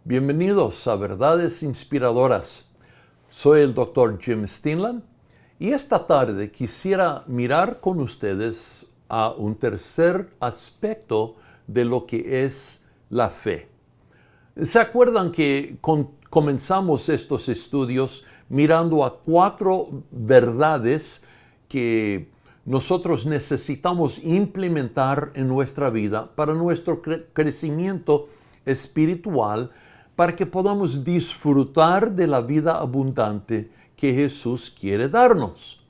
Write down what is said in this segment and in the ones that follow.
Bienvenidos a Verdades Inspiradoras. Soy el Dr. Jim Steenland y esta tarde quisiera mirar con ustedes a un tercer aspecto de lo que es la fe. ¿Se acuerdan que comenzamos estos estudios mirando a 4 verdades que nosotros necesitamos implementar en nuestra vida para nuestro crecimiento espiritual, para que podamos disfrutar de la vida abundante que Jesús quiere darnos?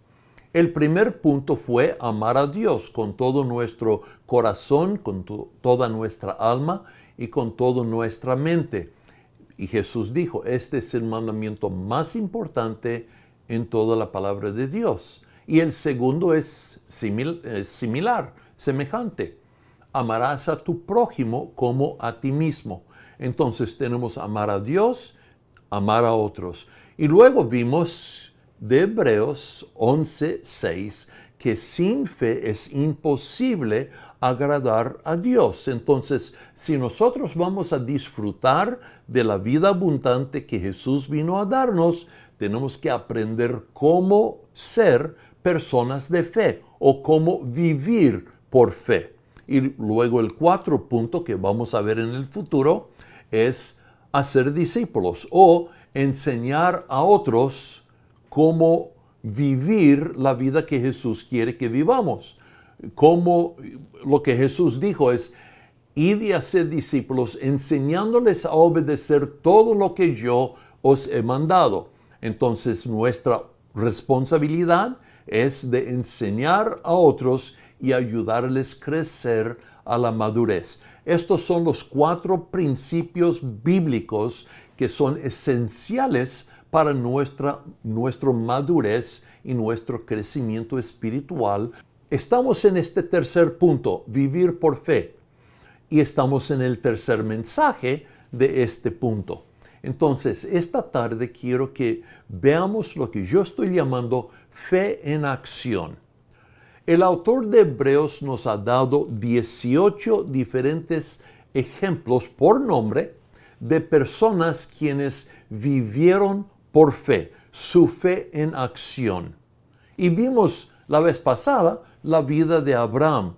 El primer punto fue amar a Dios con todo nuestro corazón, con toda nuestra alma y con toda nuestra mente. Y Jesús dijo, este es el mandamiento más importante en toda la palabra de Dios. Y el segundo es similar, semejante. Amarás a tu prójimo como a ti mismo. Entonces tenemos amar a Dios, amar a otros. Y luego vimos de Hebreos 11:6 que sin fe es imposible agradar a Dios. Entonces, si nosotros vamos a disfrutar de la vida abundante que Jesús vino a darnos, tenemos que aprender cómo ser personas de fe o cómo vivir por fe. Y luego el 4 punto que vamos a ver en el futuro es hacer discípulos o enseñar a otros cómo vivir la vida que Jesús quiere que vivamos. Como lo que Jesús dijo es, id y haced discípulos enseñándoles a obedecer todo lo que yo os he mandado. Entonces nuestra responsabilidad es de enseñar a otros y ayudarles a crecer a la madurez. Estos son los 4 principios bíblicos que son esenciales para nuestra madurez y nuestro crecimiento espiritual. Estamos en este tercer punto, vivir por fe, y estamos en el tercer mensaje de este punto. Entonces, esta tarde quiero que veamos lo que yo estoy llamando fe en acción. El autor de Hebreos nos ha dado 18 diferentes ejemplos por nombre de personas quienes vivieron por fe, su fe en acción. Y vimos la vez pasada la vida de Abraham.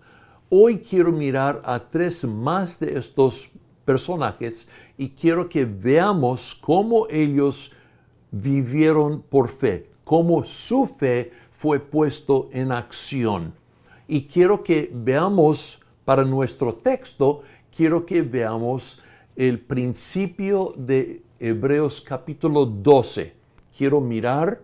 Hoy quiero mirar a 3 más de estos personajes y quiero que veamos cómo ellos vivieron por fe, cómo su fe fue puesto en acción. Y quiero que veamos, para nuestro texto, quiero que veamos el principio de Hebreos capítulo 12. Quiero mirar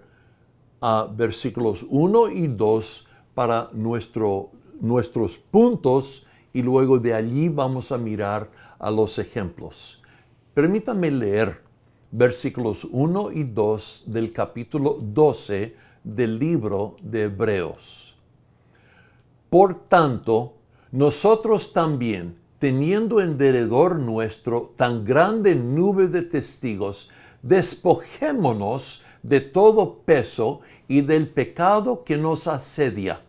a versículos 1 y 2 para nuestros puntos y luego de allí vamos a mirar a los ejemplos. Permítanme leer versículos 1 y 2 del capítulo 12 del libro de Hebreos. Por tanto, nosotros también, teniendo en derredor nuestro tan grande nube de testigos, despojémonos de todo peso y del pecado que nos asedia,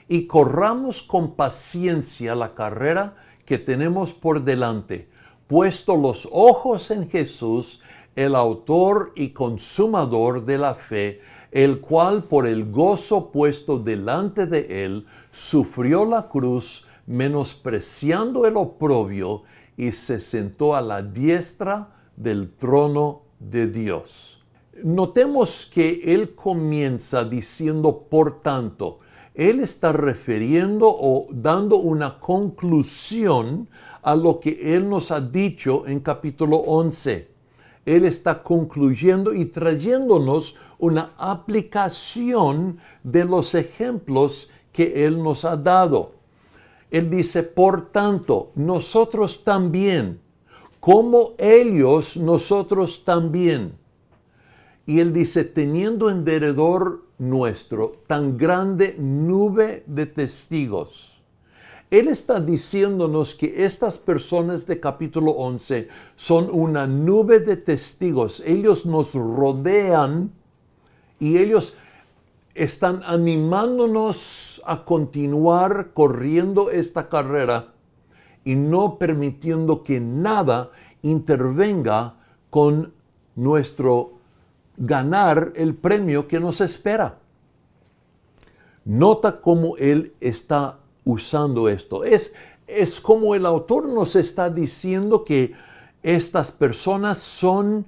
y corramos con paciencia la carrera que tenemos por delante, puesto los ojos en Jesús, el autor y consumador de la fe, el cual por el gozo puesto delante de él, sufrió la cruz, menospreciando el oprobio, y se sentó a la diestra del trono de Dios. Notemos que él comienza diciendo por tanto. Él está refiriendo o dando una conclusión a lo que él nos ha dicho en capítulo 11. Él está concluyendo y trayéndonos una aplicación de los ejemplos que él nos ha dado. Él dice, por tanto, nosotros también, como ellos, nosotros también. Y él dice, teniendo en derredor nuestro tan grande nube de testigos. Él está diciéndonos que estas personas de capítulo 11 son una nube de testigos. Ellos nos rodean y ellos están animándonos a continuar corriendo esta carrera y no permitiendo que nada intervenga con nuestro ganar el premio que nos espera. Nota cómo él está usando esto. Es como el autor nos está diciendo que estas personas son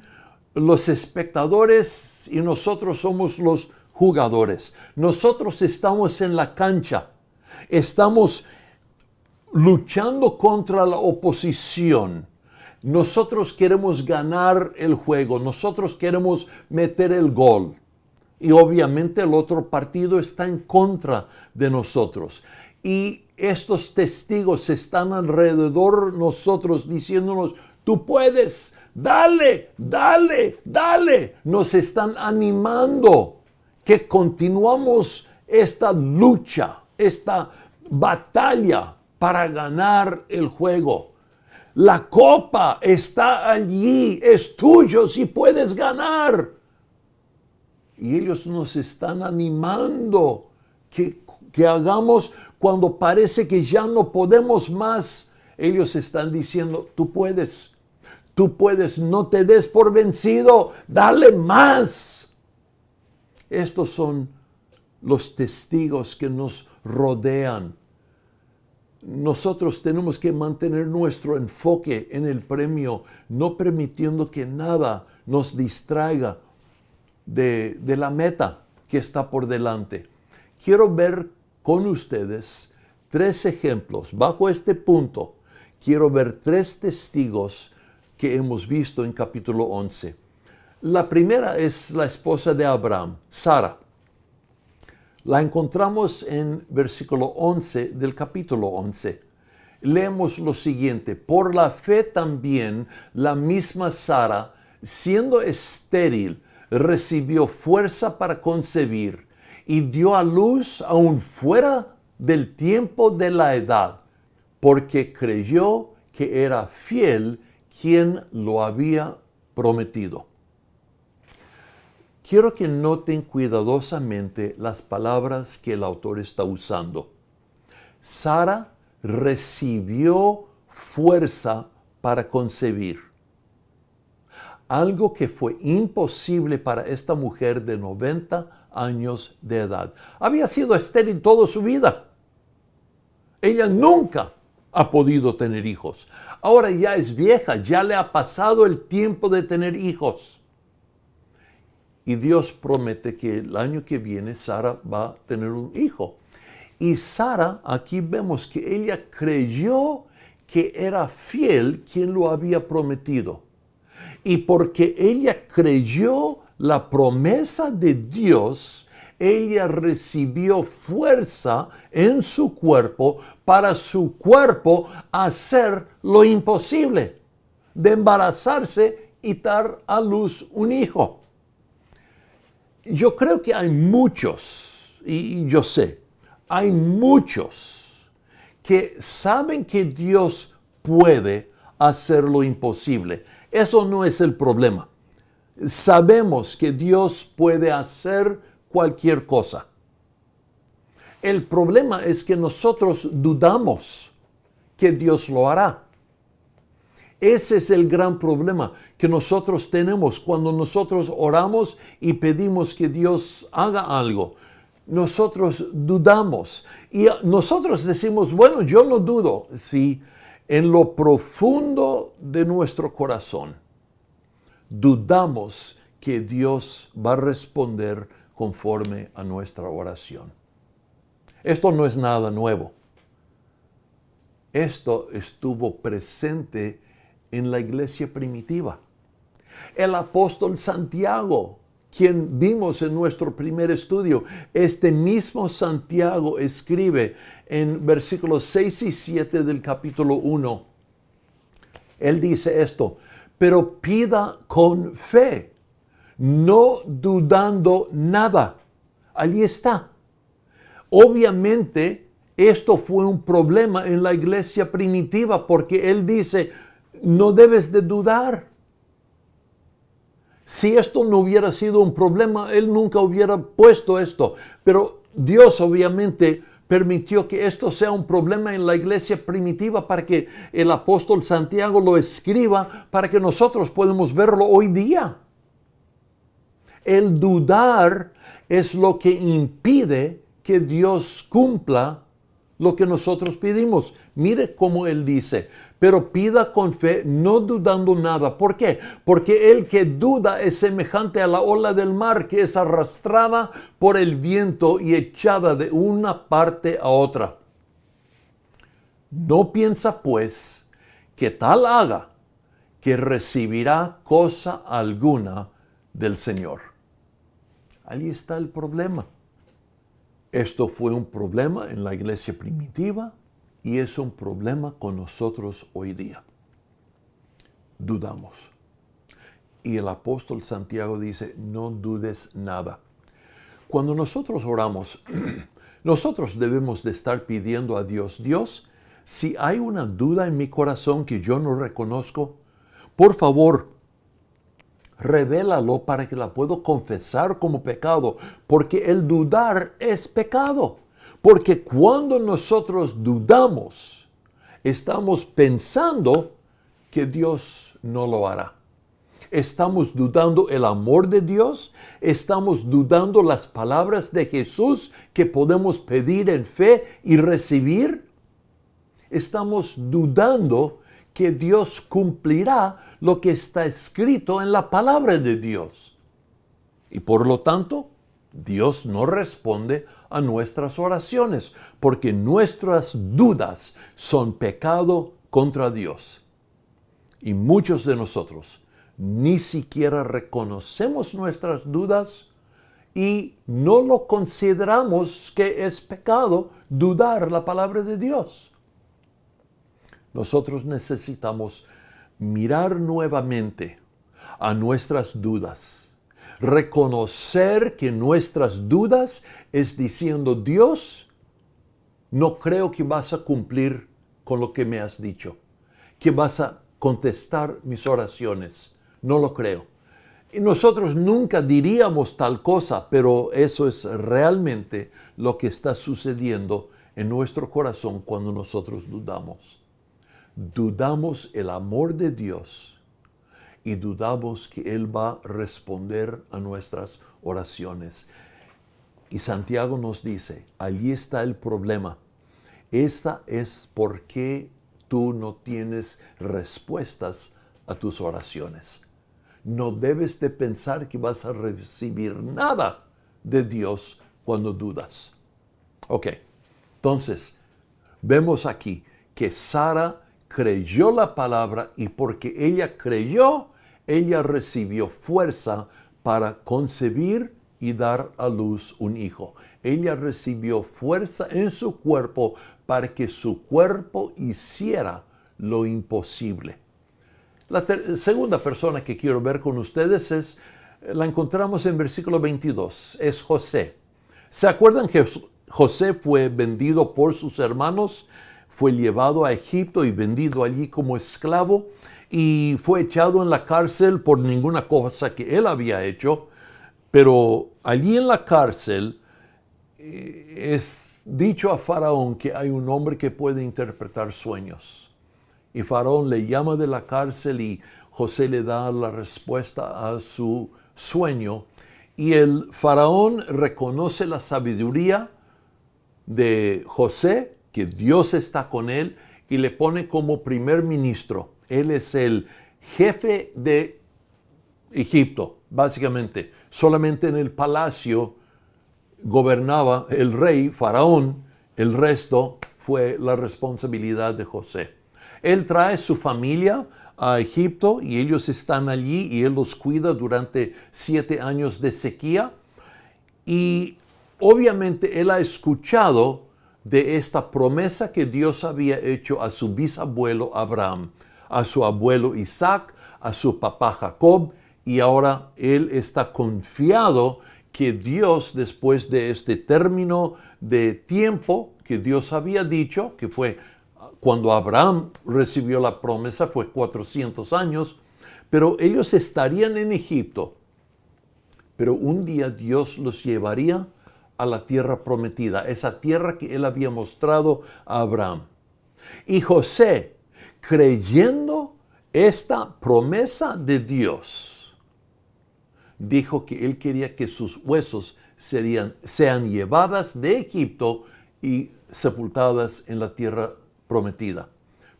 los espectadores y nosotros somos los jugadores. Nosotros estamos en la cancha. Estamos luchando contra la oposición. Nosotros queremos ganar el juego. Nosotros queremos meter el gol. Y obviamente el otro partido está en contra de nosotros. Y estos testigos están alrededor de nosotros diciéndonos, tú puedes, dale, dale, dale. Nos están animando que continuamos esta lucha, esta batalla para ganar el juego. La copa está allí, es tuyo si puedes ganar. Y ellos nos están animando que hagamos cuando parece que ya no podemos más. Ellos están diciendo, tú puedes, no te des por vencido, dale más. Estos son los testigos que nos rodean. Nosotros tenemos que mantener nuestro enfoque en el premio, no permitiendo que nada nos distraiga de la meta que está por delante. Quiero ver con ustedes 3 ejemplos. Bajo este punto, quiero ver 3 testigos que hemos visto en capítulo 11. La primera es la esposa de Abraham, Sara. La encontramos en versículo 11 del capítulo 11. Leemos lo siguiente: por la fe también la misma Sara, siendo estéril, recibió fuerza para concebir y dio a luz aún fuera del tiempo de la edad, porque creyó que era fiel quien lo había prometido. Quiero que noten cuidadosamente las palabras que el autor está usando. Sara recibió fuerza para concebir. Algo que fue imposible para esta mujer de 90 años de edad. Había sido estéril toda su vida. Ella nunca ha podido tener hijos. Ahora ya es vieja, ya le ha pasado el tiempo de tener hijos. Y Dios promete que el año que viene Sara va a tener un hijo. Y Sara, aquí vemos que ella creyó que era fiel quien lo había prometido. Y porque ella creyó la promesa de Dios, ella recibió fuerza en su cuerpo para su cuerpo hacer lo imposible, de embarazarse y dar a luz un hijo. Yo creo que hay muchos, y yo sé, hay muchos que saben que Dios puede hacer lo imposible. Eso no es el problema. Sabemos que Dios puede hacer cualquier cosa. El problema es que nosotros dudamos que Dios lo hará. Ese es el gran problema que nosotros tenemos cuando nosotros oramos y pedimos que Dios haga algo. Nosotros dudamos y nosotros decimos, bueno, yo no dudo. Sí, en lo profundo de nuestro corazón dudamos que Dios va a responder conforme a nuestra oración. Esto no es nada nuevo. Esto estuvo presente en la iglesia primitiva. El apóstol Santiago, quien vimos en nuestro primer estudio, este mismo Santiago escribe en versículos 6 y 7 del capítulo 1. Él dice esto: pero pida con fe, no dudando nada. Allí está. Obviamente, esto fue un problema en la iglesia primitiva porque él dice, no debes de dudar. Si esto no hubiera sido un problema, él nunca hubiera puesto esto. Pero Dios obviamente permitió que esto sea un problema en la iglesia primitiva para que el apóstol Santiago lo escriba para que nosotros podamos verlo hoy día. El dudar es lo que impide que Dios cumpla lo que nosotros pedimos. Mire cómo Él dice, pero pida con fe, no dudando nada. ¿Por qué? Porque el que duda es semejante a la ola del mar que es arrastrada por el viento y echada de una parte a otra. No piensa pues que tal haga que recibirá cosa alguna del Señor. Ahí está el problema. Esto fue un problema en la iglesia primitiva y es un problema con nosotros hoy día. Dudamos. Y el apóstol Santiago dice, no dudes nada. Cuando nosotros oramos, nosotros debemos de estar pidiendo a Dios, Dios, si hay una duda en mi corazón que yo no reconozco, por favor, revélalo para que la puedo confesar como pecado, porque el dudar es pecado. Porque cuando nosotros dudamos, estamos pensando que Dios no lo hará. Estamos dudando el amor de Dios, estamos dudando las palabras de Jesús que podemos pedir en fe y recibir. Estamos dudando que Dios cumplirá lo que está escrito en la palabra de Dios. Y por lo tanto, Dios no responde a nuestras oraciones, porque nuestras dudas son pecado contra Dios. Y muchos de nosotros ni siquiera reconocemos nuestras dudas y no lo consideramos que es pecado dudar la palabra de Dios. Nosotros necesitamos mirar nuevamente a nuestras dudas, reconocer que nuestras dudas es diciendo, Dios, no creo que vas a cumplir con lo que me has dicho, que vas a contestar mis oraciones, no lo creo. Y nosotros nunca diríamos tal cosa, pero eso es realmente lo que está sucediendo en nuestro corazón cuando nosotros dudamos. Dudamos el amor de Dios y dudamos que Él va a responder a nuestras oraciones. Y Santiago nos dice, allí está el problema. Esta es por qué tú no tienes respuestas a tus oraciones. No debes de pensar que vas a recibir nada de Dios cuando dudas. Ok, entonces, vemos aquí que Sara creyó la palabra y porque ella creyó, ella recibió fuerza para concebir y dar a luz un hijo. Ella recibió fuerza en su cuerpo para que su cuerpo hiciera lo imposible. La segunda persona que quiero ver con ustedes la encontramos en versículo 22, es José. ¿Se acuerdan que José fue vendido por sus hermanos? Fue llevado a Egipto y vendido allí como esclavo y fue echado en la cárcel por ninguna cosa que él había hecho, pero allí en la cárcel es dicho a Faraón que hay un hombre que puede interpretar sueños. Y Faraón le llama de la cárcel y José le da la respuesta a su sueño. Y el Faraón reconoce la sabiduría de José, que Dios está con él, y le pone como primer ministro. Él es el jefe de Egipto, básicamente. Solamente en el palacio gobernaba el rey, Faraón. El resto fue la responsabilidad de José. Él trae su familia a Egipto y ellos están allí y él los cuida durante 7 años de sequía. Y obviamente él ha escuchado de esta promesa que Dios había hecho a su bisabuelo Abraham, a su abuelo Isaac, a su papá Jacob, y ahora él está confiado que Dios, después de este término de tiempo que Dios había dicho, que fue cuando Abraham recibió la promesa, fue 400 años, pero ellos estarían en Egipto, pero un día Dios los llevaría a la tierra prometida, esa tierra que él había mostrado a Abraham. Y José, creyendo esta promesa de Dios, dijo que él quería que sus huesos sean llevadas de Egipto y sepultadas en la tierra prometida.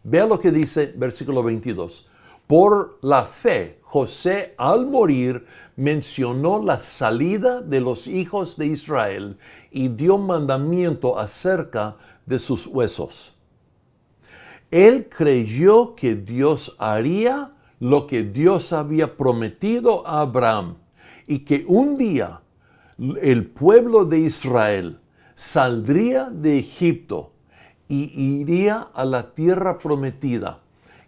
Vea lo que dice versículo 22. Por la fe, José al morir mencionó la salida de los hijos de Israel y dio mandamiento acerca de sus huesos. Él creyó que Dios haría lo que Dios había prometido a Abraham y que un día el pueblo de Israel saldría de Egipto y iría a la tierra prometida.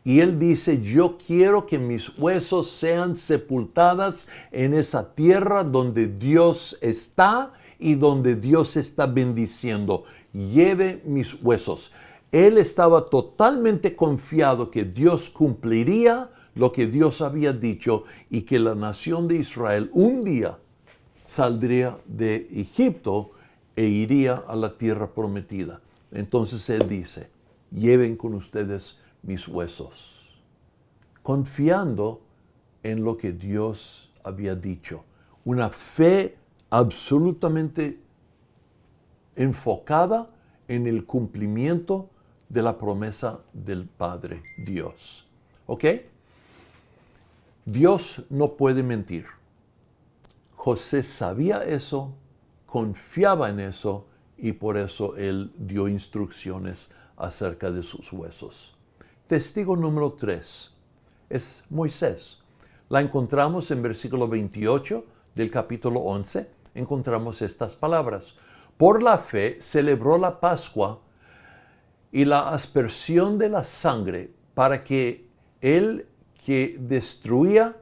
Y él dice, yo quiero que mis huesos sean sepultadas en esa tierra donde Dios está y donde Dios está bendiciendo. Lleve mis huesos. Él estaba totalmente confiado que Dios cumpliría lo que Dios había dicho y que la nación de Israel un día saldría de Egipto e iría a la tierra prometida. Entonces él dice, lleven con ustedes mis huesos, confiando en lo que Dios había dicho. Una fe absolutamente enfocada en el cumplimiento de la promesa del Padre Dios. ¿Ok? Dios no puede mentir. José sabía eso, confiaba en eso y por eso él dio instrucciones acerca de sus huesos. Testigo número 3 es Moisés. La encontramos en versículo 28 del capítulo 11. Encontramos estas palabras. Por la fe celebró la Pascua y la aspersión de la sangre para que el que destruía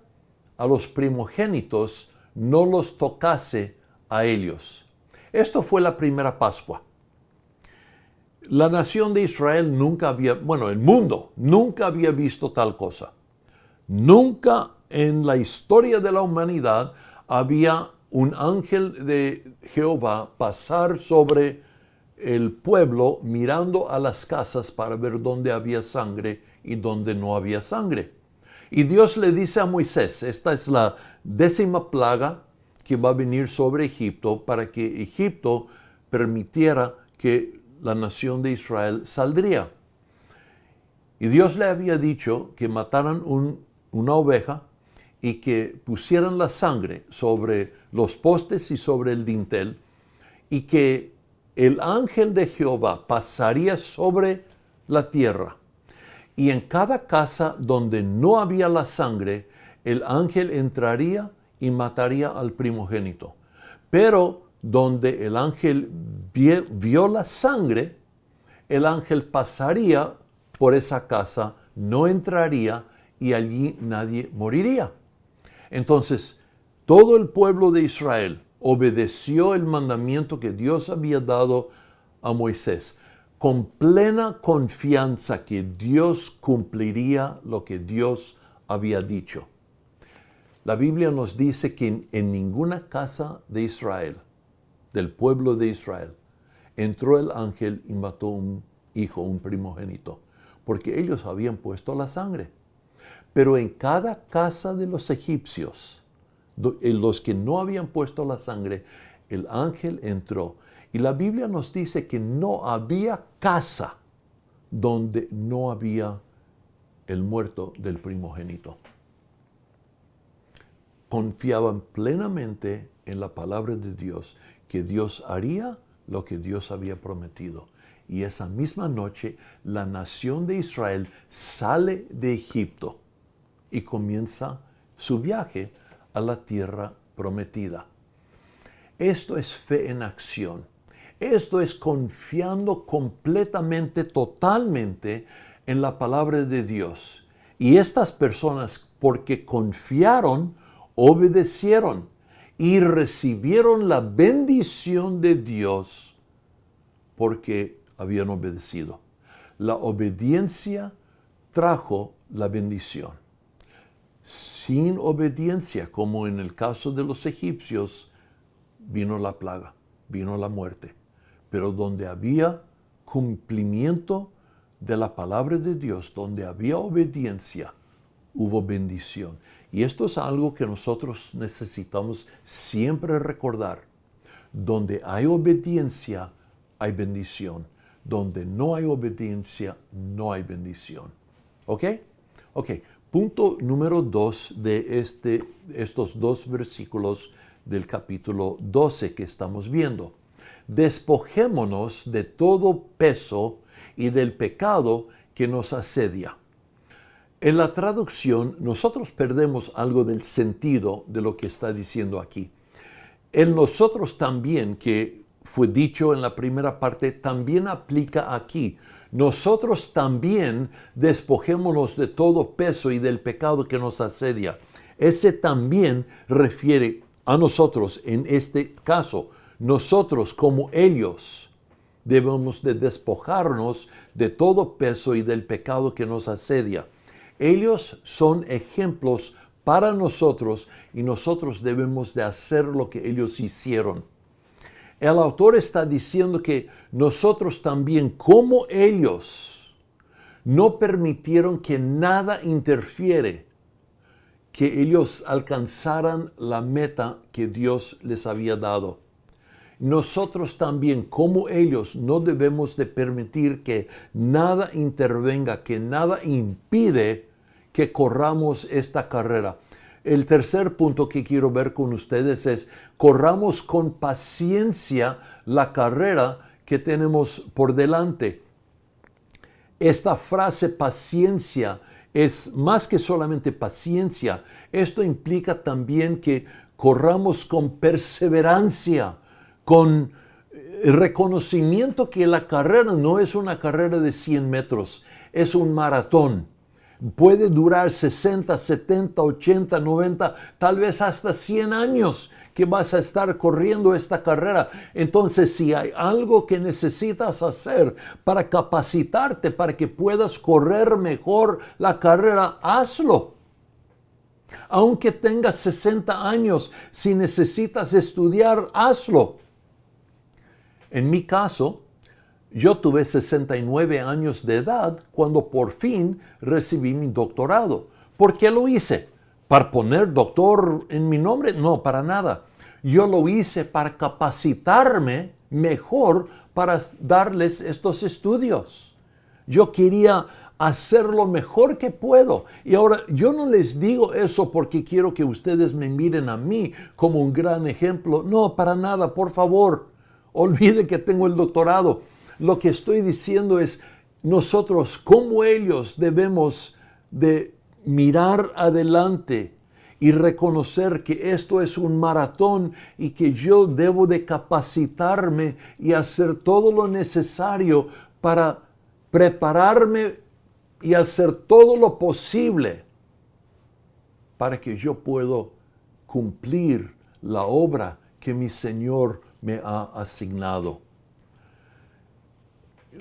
a los primogénitos no los tocase a ellos. Esto fue la primera Pascua. La nación de Israel nunca había, el mundo nunca había visto tal cosa. Nunca en la historia de la humanidad había un ángel de Jehová pasar sobre el pueblo mirando a las casas para ver dónde había sangre y dónde no había sangre. Y Dios le dice a Moisés, esta es la 10ª plaga que va a venir sobre Egipto para que Egipto permitiera que la nación de Israel saldría. Y Dios le había dicho que mataran una oveja y que pusieran la sangre sobre los postes y sobre el dintel y que el ángel de Jehová pasaría sobre la tierra. Y en cada casa donde no había la sangre, el ángel entraría y mataría al primogénito. Pero donde el ángel vio la sangre, el ángel pasaría por esa casa, no entraría y allí nadie moriría. Entonces, todo el pueblo de Israel obedeció el mandamiento que Dios había dado a Moisés, con plena confianza que Dios cumpliría lo que Dios había dicho. La Biblia nos dice que en ninguna casa de Israel, del pueblo de Israel, entró el ángel y mató un hijo, un primogénito, porque ellos habían puesto la sangre. Pero en cada casa de los egipcios, en los que no habían puesto la sangre, el ángel entró. Y la Biblia nos dice que no había casa donde no había el muerto del primogénito. Confiaban plenamente en la palabra de Dios, que Dios haría lo que Dios había prometido. Y esa misma noche, la nación de Israel sale de Egipto y comienza su viaje a la tierra prometida. Esto es fe en acción. Esto es confiando completamente, totalmente en la palabra de Dios. Y estas personas, porque confiaron, obedecieron y recibieron la bendición de Dios porque habían obedecido. La obediencia trajo la bendición. Sin obediencia, como en el caso de los egipcios, vino la plaga. vino la muerte. Pero donde había cumplimiento de la palabra de Dios, donde había obediencia, hubo bendición. Y esto es algo que nosotros necesitamos siempre recordar. Donde hay obediencia, hay bendición. Donde no hay obediencia, no hay bendición. ¿Ok? Ok. Punto número 2 de estos dos versículos del capítulo 12 que estamos viendo. Despojémonos de todo peso y del pecado que nos asedia. En la traducción, nosotros perdemos algo del sentido de lo que está diciendo aquí. El nosotros también, que fue dicho en la primera parte, también aplica aquí. Nosotros también despojémonos de todo peso y del pecado que nos asedia. Ese también refiere a nosotros en este caso. Nosotros como ellos debemos de despojarnos de todo peso y del pecado que nos asedia. Ellos son ejemplos para nosotros y nosotros debemos de hacer lo que ellos hicieron. El autor está diciendo que nosotros también, como ellos, no permitieron que nada interfiere, que ellos alcanzaran la meta que Dios les había dado. Nosotros también, como ellos, no debemos de permitir que nada intervenga, que nada impide que corramos esta carrera. El tercer punto que quiero ver con ustedes es, corramos con paciencia la carrera que tenemos por delante. Esta frase paciencia es más que solamente paciencia. Esto implica también que corramos con perseverancia, con reconocimiento que la carrera no es una carrera de 100 metros, es un maratón. Puede durar 60, 70, 80, 90, tal vez hasta 100 años que vas a estar corriendo esta carrera. Entonces, si hay algo que necesitas hacer para capacitarte, para que puedas correr mejor la carrera, hazlo. Aunque tengas 60 años, si necesitas estudiar, hazlo. En mi caso, yo tuve 69 años de edad cuando por fin recibí mi doctorado. ¿Por qué lo hice? ¿Para poner doctor en mi nombre? No, para nada. Yo lo hice para capacitarme mejor para darles estos estudios. Yo quería hacer lo mejor que puedo. Y ahora, yo no les digo eso porque quiero que ustedes me miren a mí como un gran ejemplo. No, para nada, por favor. Olvide que tengo el doctorado. Lo que estoy diciendo es, nosotros como ellos debemos de mirar adelante y reconocer que esto es un maratón y que yo debo de capacitarme y hacer todo lo necesario para prepararme y hacer todo lo posible para que yo pueda cumplir la obra que mi Señor me ha asignado.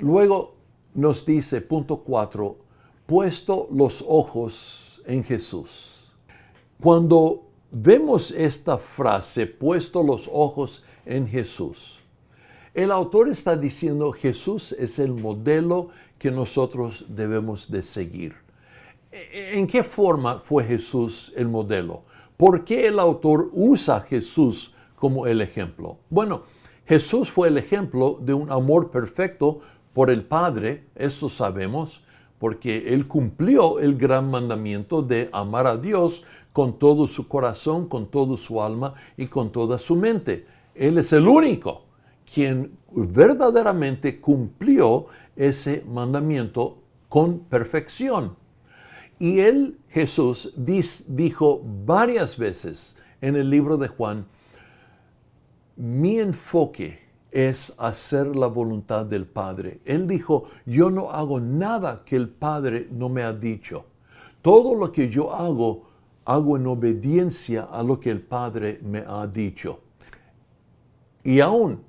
Luego nos dice, punto 4, puesto los ojos en Jesús. Cuando vemos esta frase, puesto los ojos en Jesús, el autor está diciendo, Jesús es el modelo que nosotros debemos de seguir. ¿En qué forma fue Jesús el modelo? ¿Por qué el autor usa a Jesús como el ejemplo? Bueno, Jesús fue el ejemplo de un amor perfecto por el Padre, eso sabemos, porque Él cumplió el gran mandamiento de amar a Dios con todo su corazón, con toda su alma y con toda su mente. Él es el único quien verdaderamente cumplió ese mandamiento con perfección. Y Él, Jesús, dijo varias veces en el libro de Juan, mi enfoque es hacer la voluntad del Padre. Él dijo, yo no hago nada que el Padre no me ha dicho. Todo lo que yo hago en obediencia a lo que el Padre me ha dicho. Y aún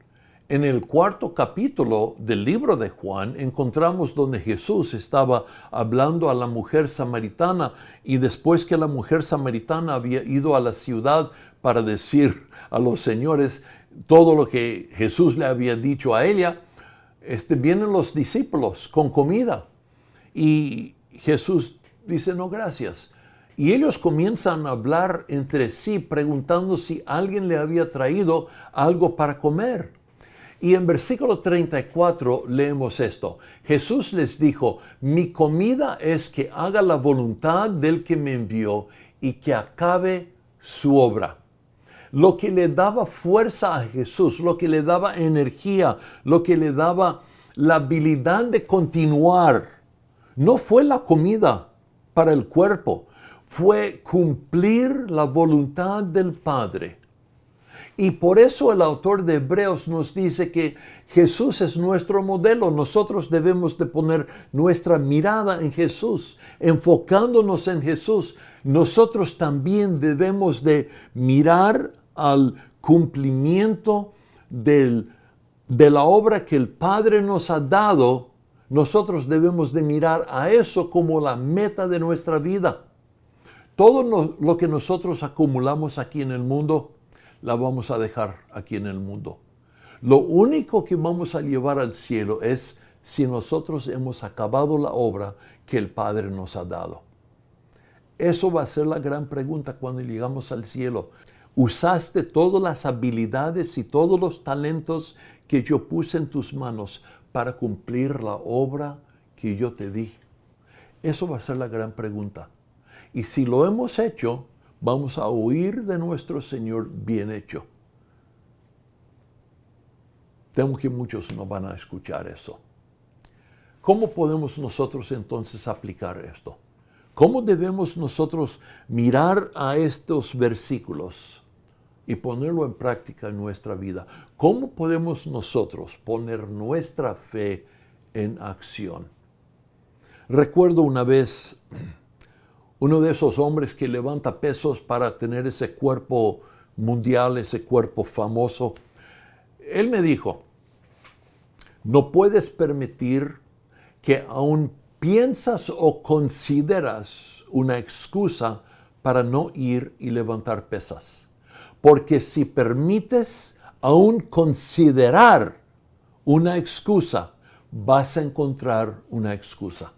En el 4º capítulo del libro de Juan encontramos donde Jesús estaba hablando a la mujer samaritana y después que la mujer samaritana había ido a la ciudad para decir a los señores todo lo que Jesús le había dicho a ella, vienen los discípulos con comida y Jesús dice no gracias. Y ellos comienzan a hablar entre sí preguntando si alguien le había traído algo para comer. Y en versículo 34 leemos esto. Jesús les dijo, mi comida es que haga la voluntad del que me envió y que acabe su obra. Lo que le daba fuerza a Jesús, lo que le daba energía, lo que le daba la habilidad de continuar, no fue la comida para el cuerpo, fue cumplir la voluntad del Padre. Y por eso el autor de Hebreos nos dice que Jesús es nuestro modelo. Nosotros debemos de poner nuestra mirada en Jesús, enfocándonos en Jesús. Nosotros también debemos de mirar al cumplimiento de la obra que el Padre nos ha dado. Nosotros debemos de mirar a eso como la meta de nuestra vida. Todo lo que nosotros acumulamos aquí en el mundo, la vamos a dejar aquí en el mundo. Lo único que vamos a llevar al cielo es si nosotros hemos acabado la obra que el Padre nos ha dado. Eso va a ser la gran pregunta cuando llegamos al cielo. ¿Usaste todas las habilidades y todos los talentos que yo puse en tus manos para cumplir la obra que yo te di? Eso va a ser la gran pregunta. Y si lo hemos hecho, vamos a oír de nuestro Señor bien hecho. Temo que muchos no van a escuchar eso. ¿Cómo podemos nosotros entonces aplicar esto? ¿Cómo debemos nosotros mirar a estos versículos y ponerlo en práctica en nuestra vida? ¿Cómo podemos nosotros poner nuestra fe en acción? Recuerdo una vez uno de esos hombres que levanta pesos para tener ese cuerpo mundial, ese cuerpo famoso. Él me dijo, no puedes permitir que aún piensas o consideras una excusa para no ir y levantar pesas. Porque si permites aún considerar una excusa, vas a encontrar una excusa.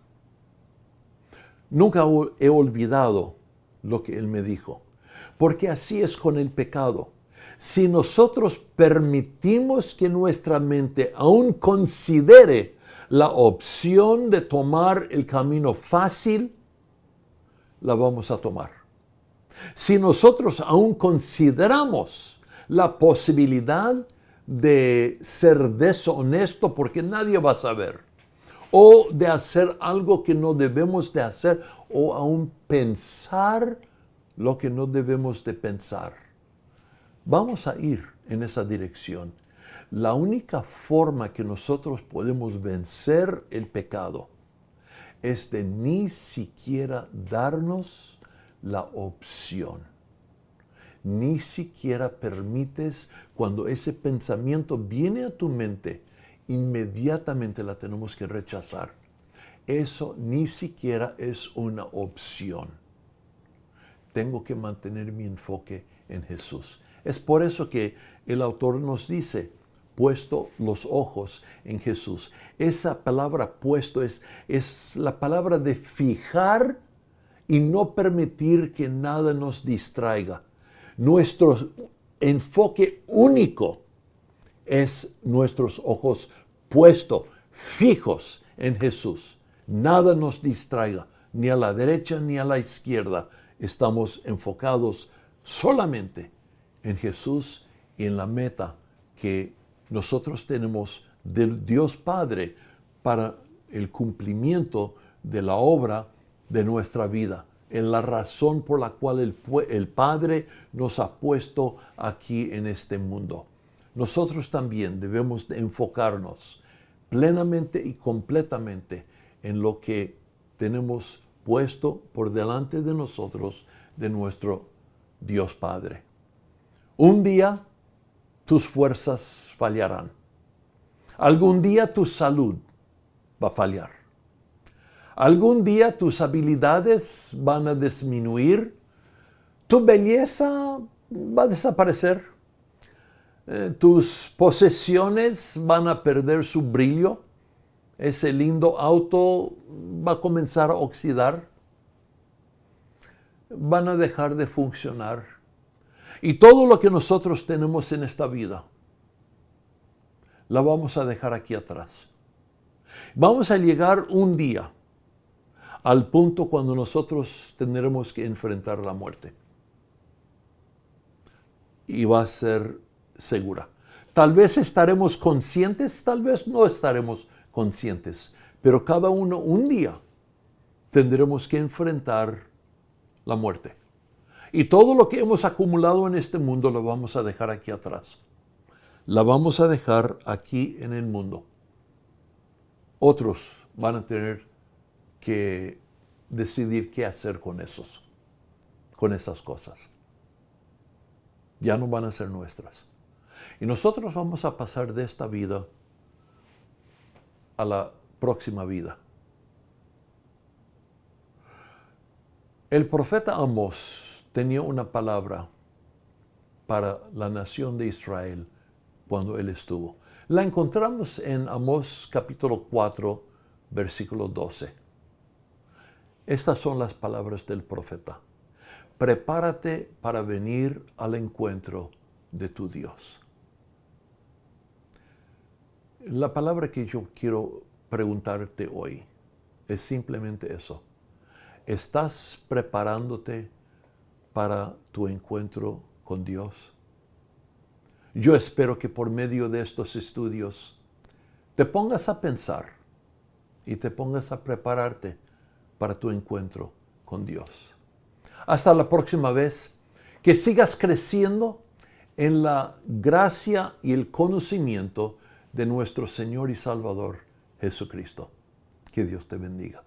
Nunca he olvidado lo que él me dijo, porque así es con el pecado. Si nosotros permitimos que nuestra mente aún considere la opción de tomar el camino fácil, la vamos a tomar. Si nosotros aún consideramos la posibilidad de ser deshonesto porque nadie va a saber, o de hacer algo que no debemos de hacer, o aún pensar lo que no debemos de pensar, vamos a ir en esa dirección. La única forma que nosotros podemos vencer el pecado es de ni siquiera darnos la opción. Ni siquiera permites, cuando ese pensamiento viene a tu mente, inmediatamente la tenemos que rechazar. Eso ni siquiera es una opción. Tengo que mantener mi enfoque en Jesús. Es por eso que el autor nos dice, puesto los ojos en Jesús. Esa palabra puesto es la palabra de fijar y no permitir que nada nos distraiga. Nuestro enfoque único es nuestros ojos puestos, fijos en Jesús. Nada nos distraiga, ni a la derecha ni a la izquierda. Estamos enfocados solamente en Jesús y en la meta que nosotros tenemos del Dios Padre para el cumplimiento de la obra de nuestra vida, en la razón por la cual el Padre nos ha puesto aquí en este mundo. Nosotros también debemos de enfocarnos plenamente y completamente en lo que tenemos puesto por delante de nosotros, de nuestro Dios Padre. Un día tus fuerzas fallarán. Algún día tu salud va a fallar. Algún día tus habilidades van a disminuir. Tu belleza va a desaparecer. Tus posesiones van a perder su brillo. Ese lindo auto va a comenzar a oxidar. Van a dejar de funcionar. Y todo lo que nosotros tenemos en esta vida, la vamos a dejar aquí atrás. Vamos a llegar un día al punto cuando nosotros tendremos que enfrentar la muerte. Y va a ser segura. Tal vez estaremos conscientes, tal vez no estaremos conscientes, pero cada uno un día tendremos que enfrentar la muerte. Y todo lo que hemos acumulado en este mundo lo vamos a dejar aquí atrás. La vamos a dejar aquí en el mundo. Otros van a tener que decidir qué hacer con esas cosas. Ya no van a ser nuestras. Y nosotros vamos a pasar de esta vida a la próxima vida. El profeta Amós tenía una palabra para la nación de Israel cuando él estuvo. La encontramos en Amós capítulo 4, versículo 12. Estas son las palabras del profeta. Prepárate para venir al encuentro de tu Dios. La palabra que yo quiero preguntarte hoy es simplemente eso. ¿Estás preparándote para tu encuentro con Dios? Yo espero que por medio de estos estudios te pongas a pensar y te pongas a prepararte para tu encuentro con Dios. Hasta la próxima vez, que sigas creciendo en la gracia y el conocimiento de nuestro Señor y Salvador Jesucristo. Que Dios te bendiga.